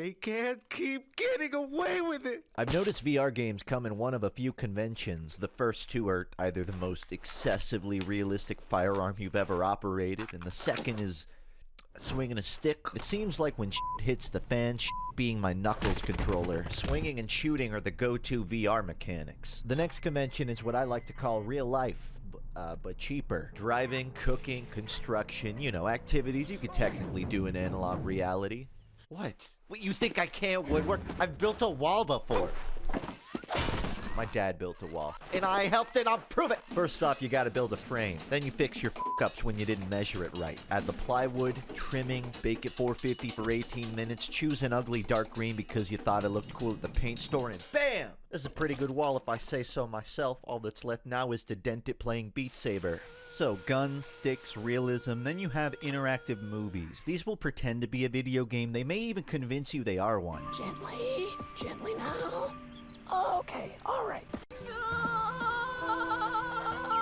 They can't keep getting away with it! I've noticed VR games come in one of a few conventions. The first two are either the most excessively realistic firearm you've ever operated, and the second is swinging a stick. It seems like when shit hits the fan, shit being my Knuckles controller, swinging and shooting are the go-to VR mechanics. The next convention is what I like to call real life, but cheaper. Driving, cooking, construction, you know, activities you could technically do in analog reality. What? What, you think I can't woodwork? I've built a wall before. My dad built a wall, and I helped it, I'll prove it! First off, you gotta build a frame. Then you fix your f***ups when you didn't measure it right. Add the plywood, trimming, bake it 450 for 18 minutes, choose an ugly dark green because you thought it looked cool at the paint store, and BAM! This is a pretty good wall if I say so myself. All that's left now is to dent it playing Beat Saber. So, guns, sticks, realism, then you have interactive movies. These will pretend to be a video game, they may even convince you they are one. Gently now. Okay, alright.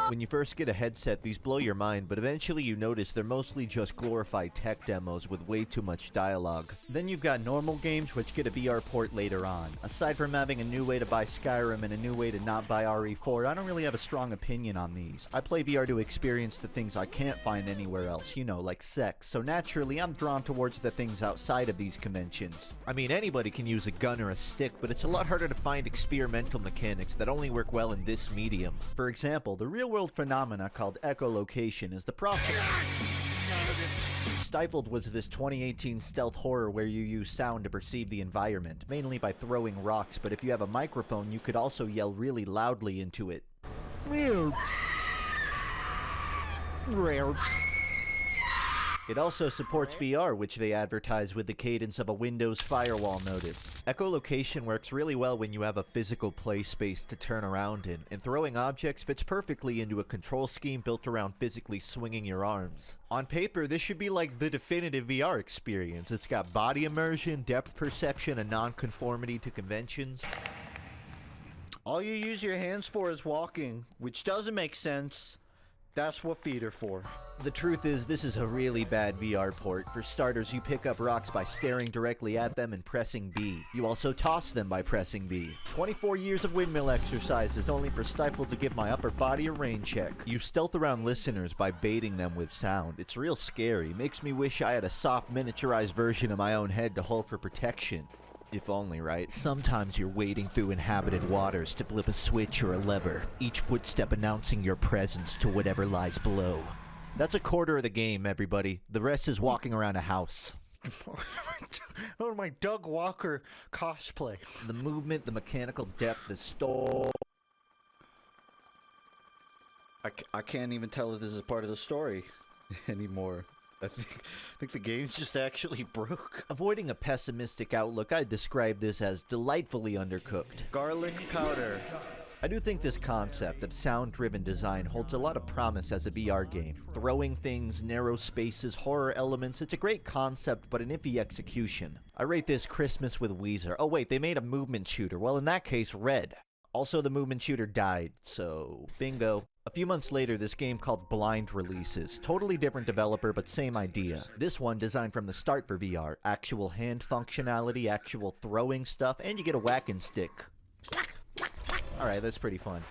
When you first get a headset, these blow your mind, but eventually you notice they're mostly just glorified tech demos with way too much dialogue. Then you've got normal games which get a VR port later on. Aside from having a new way to buy Skyrim and a new way to not buy RE4, I don't really have a strong opinion on these. I play VR to experience the things I can't find anywhere else, you know, like sex, so naturally I'm drawn towards the things outside of these conventions. I mean, anybody can use a gun or a stick, but it's a lot harder to find experimental mechanics that only work well in this medium. For example, the real-world phenomena called echolocation is the process. Stifled was this 2018 stealth horror where you use sound to perceive the environment, mainly by throwing rocks, but if you have a microphone you could also yell really loudly into it. It also supports VR, which they advertise with the cadence of a Windows firewall notice. Echolocation works really well when you have a physical play space to turn around in, and throwing objects fits perfectly into a control scheme built around physically swinging your arms. On paper, this should be like the definitive VR experience. It's got body immersion, depth perception, and non-conformity to conventions. All you use your hands for is walking, which doesn't make sense. That's what feet are for. The truth is, this is a really bad VR port. For starters, you pick up rocks by staring directly at them and pressing B. You also toss them by pressing B. 24 years of windmill exercises only for Stifled to give my upper body a rain check. You stealth around listeners by baiting them with sound. It's real scary. Makes me wish I had a soft miniaturized version of my own head to hold for protection. If only, right? Sometimes you're wading through inhabited waters to flip a switch or a lever, each footstep announcing your presence to whatever lies below. That's a quarter of the game, everybody. The rest is walking around a house. Oh, my Doug Walker cosplay. The movement, the mechanical depth, the story. I can't even tell if this is part of the story anymore. I think the game's just actually broke. Avoiding a pessimistic outlook, I'd describe this as delightfully undercooked. Garlic powder. I do think this concept of sound-driven design holds a lot of promise as a VR game. Throwing things, narrow spaces, horror elements, it's a great concept, but an iffy execution. I rate this Christmas with Weezer. Oh wait, they made a movement shooter. Well, in that case, Red. Also, the movement shooter died, so bingo. A few months later, this game called Blind releases. Totally different developer, but same idea. This one designed from the start for VR. Actual hand functionality, actual throwing stuff, and you get a whacking stick. Alright, that's pretty fun.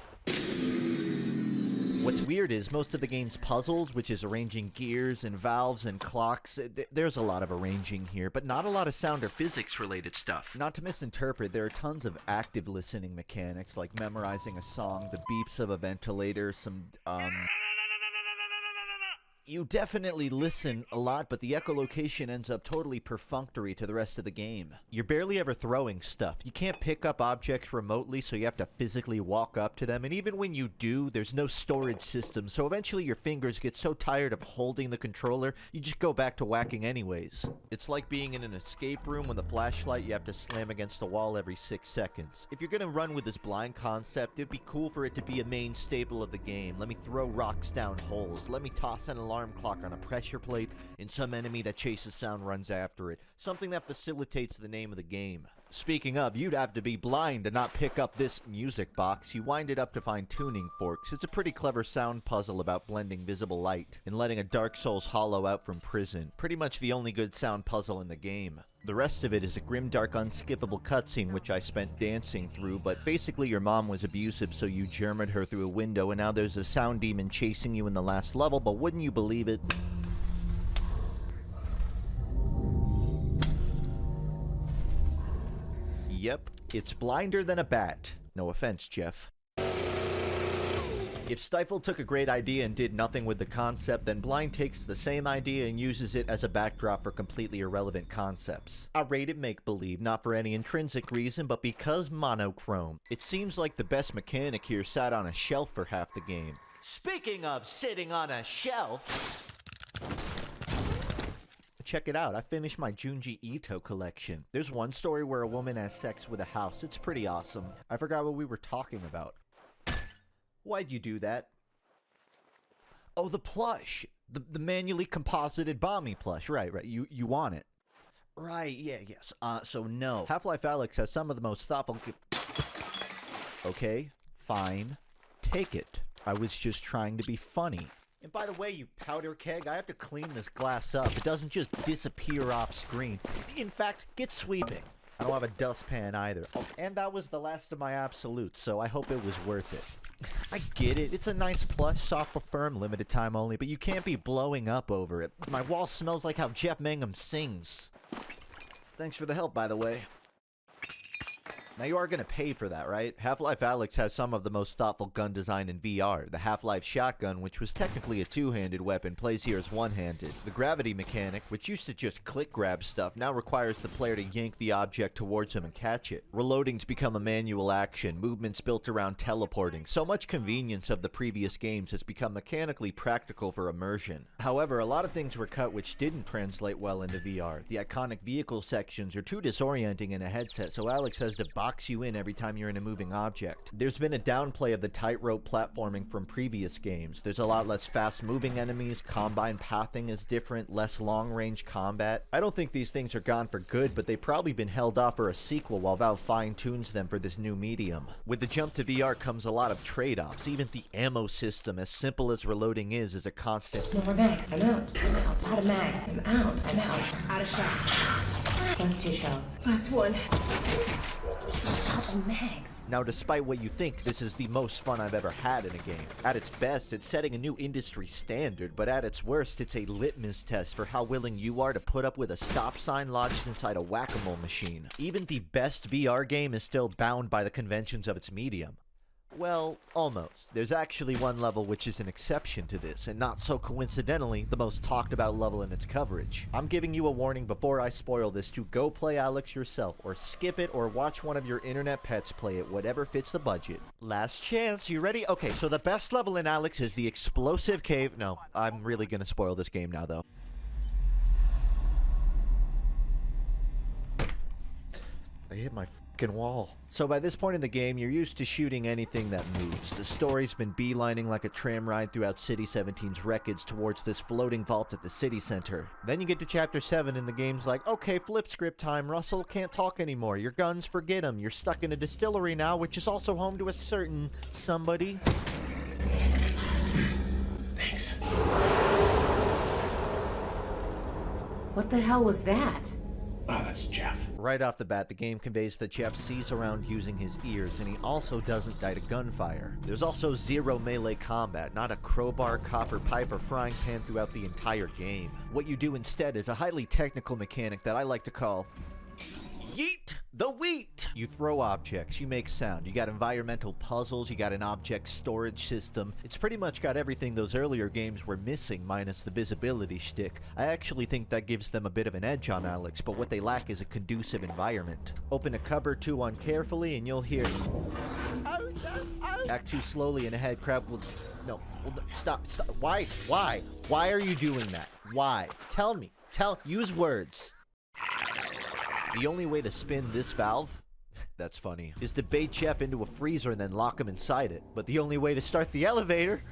What's weird is most of the game's puzzles, which is arranging gears and valves and clocks, there's a lot of arranging here, but not a lot of sound or physics related stuff. Not to misinterpret, there are tons of active listening mechanics, like memorizing a song, the beeps of a ventilator, some, You definitely listen a lot, but the echolocation ends up totally perfunctory to the rest of the game. You're barely ever throwing stuff. You can't pick up objects remotely, so you have to physically walk up to them, and even when you do, there's no storage system, so eventually your fingers get so tired of holding the controller, you just go back to whacking anyways. It's like being in an escape room with a flashlight you have to slam against the wall every 6 seconds. If you're gonna run with this blind concept, it'd be cool for it to be a main staple of the game. Let me throw rocks down holes. Let me toss an alarm clock on a pressure plate, and some enemy that chases sound runs after it. Something that facilitates the name of the game. Speaking of, you'd have to be blind to not pick up this music box. You wind it up to find tuning forks. It's a pretty clever sound puzzle about blending visible light and letting a Dark Souls hollow out from prison. Pretty much the only good sound puzzle in the game. The rest of it is a grimdark, unskippable cutscene which I spent dancing through, but basically your mom was abusive, so you Germaned her through a window, and now there's a sound demon chasing you in the last level, but wouldn't you believe it? Yep, it's blinder than a bat. No offense, Jeff. If Stifle took a great idea and did nothing with the concept, then Blind takes the same idea and uses it as a backdrop for completely irrelevant concepts. I rate it make-believe, not for any intrinsic reason, but because monochrome. It seems like the best mechanic here sat on a shelf for half the game. Speaking of sitting on a shelf... Check it out, I finished my Junji Ito collection. There's one story where a woman has sex with a house. It's pretty awesome. I forgot what we were talking about. Why'd you do that? Oh, the plush! The manually composited Bommy plush. Right. You want it. Right, yes. So no. Half-Life Alyx has some of the most thoughtful... Okay, fine. Take it. I was just trying to be funny. And by the way, you powder keg, I have to clean this glass up. It doesn't just disappear off screen. In fact, get sweeping. I don't have a dustpan either. Oh, and that was the last of my absolutes, so I hope it was worth it. I get it. It's a nice plush, soft but firm, limited time only, but you can't be blowing up over it. My wall smells like how Jeff Mangum sings. Thanks for the help, by the way. Now you are going to pay for that, right? Half-Life Alyx has some of the most thoughtful gun design in VR. The Half-Life shotgun, which was technically a two-handed weapon, plays here as one-handed. The gravity mechanic, which used to just click grab stuff, now requires the player to yank the object towards him and catch it. Reloading's become a manual action, movements built around teleporting. So much convenience of the previous games has become mechanically practical for immersion. However, a lot of things were cut which didn't translate well into VR. The iconic vehicle sections are too disorienting in a headset, so Alyx has to box you in every time you're in a moving object. There's been a downplay of the tightrope platforming from previous games. There's a lot less fast-moving enemies, combine pathing is different, less long-range combat. I don't think these things are gone for good, but they've probably been held off for a sequel while Valve fine-tunes them for this new medium. With the jump to VR comes a lot of trade-offs. Even the ammo system, as simple as reloading is a constant. No more mags. I'm out. Out of mags. I'm out. Out of shells. Last 2 shells. Last 1. Out of mags. Now, despite what you think, this is the most fun I've ever had in a game. At its best, it's setting a new industry standard, but at its worst, it's a litmus test for how willing you are to put up with a stop sign lodged inside a whack-a-mole machine. Even the best VR game is still bound by the conventions of its medium. Well, almost. There's actually one level which is an exception to this, and not so coincidentally, the most talked about level in its coverage. I'm giving you a warning before I spoil this to go play Alyx yourself, or skip it, or watch one of your internet pets play it, whatever fits the budget. Last chance, you ready? Okay, so the best level in Alyx is the explosive cave. No, I'm really gonna spoil this game now, though. I hit my wall. So by this point in the game, you're used to shooting anything that moves. The story's been beelining like a tram ride throughout City 17's wreckage towards this floating vault at the city center. Then you get to Chapter 7 and the game's like, okay, flip script time, Russell can't talk anymore. Your guns, forget them. You're stuck in a distillery now, which is also home to a certain somebody. Thanks. What the hell was that? Oh, that's Jeff. Right off the bat, the game conveys that Jeff sees around using his ears, and he also doesn't die to gunfire. There's also zero melee combat, not a crowbar, copper pipe, or frying pan throughout the entire game. What you do instead is a highly technical mechanic that I like to call yeet the wheat! You throw objects, you make sound, you got environmental puzzles, you got an object storage system. It's pretty much got everything those earlier games were missing, minus the visibility shtick. I actually think that gives them a bit of an edge on Alyx, but what they lack is a conducive environment. Open a cupboard too uncarefully and you'll hear act too slowly and a head crab will... No, stop. Why are you doing that? Why? Tell me. Use words. The only way to spin this valve, that's funny, is to bait Jeff into a freezer and then lock him inside it. But the only way to start the elevator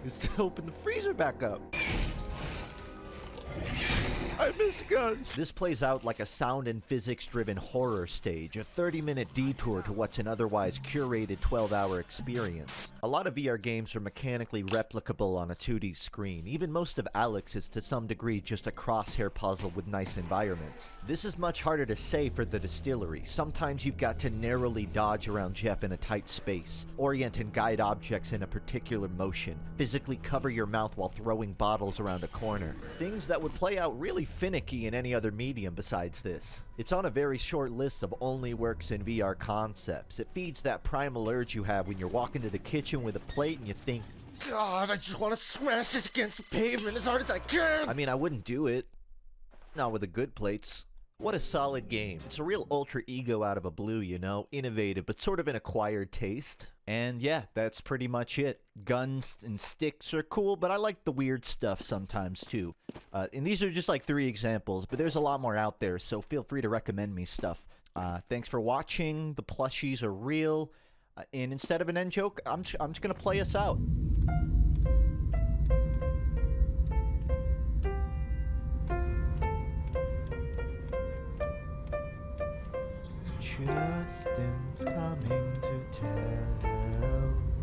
is to open the freezer back up. I miss guns. This plays out like a sound and physics-driven horror stage, a 30-minute detour to what's an otherwise curated 12-hour experience. A lot of VR games are mechanically replicable on a 2D screen. Even most of Alex is to some degree just a crosshair puzzle with nice environments. This is much harder to say for the Distillery. Sometimes you've got to narrowly dodge around Jeff in a tight space, orient and guide objects in a particular motion, physically cover your mouth while throwing bottles around a corner. Things that would play out really finicky in any other medium besides this. It's on a very short list of only works in VR concepts. It feeds that primal urge you have when you're walking to the kitchen with a plate and you think, God, I just want to smash this against the pavement as hard as I can! I mean, I wouldn't do it. Not with the good plates. What a solid game. It's a real ultra ego out of a blue, you know? Innovative, but sort of an acquired taste. And yeah, that's pretty much it. Guns and sticks are cool, but I like the weird stuff sometimes too. And these are just like 3 examples, but there's a lot more out there, so feel free to recommend me stuff. Thanks for watching. The plushies are real. And instead of an end joke, I'm just gonna play us out. Justin's coming to tell.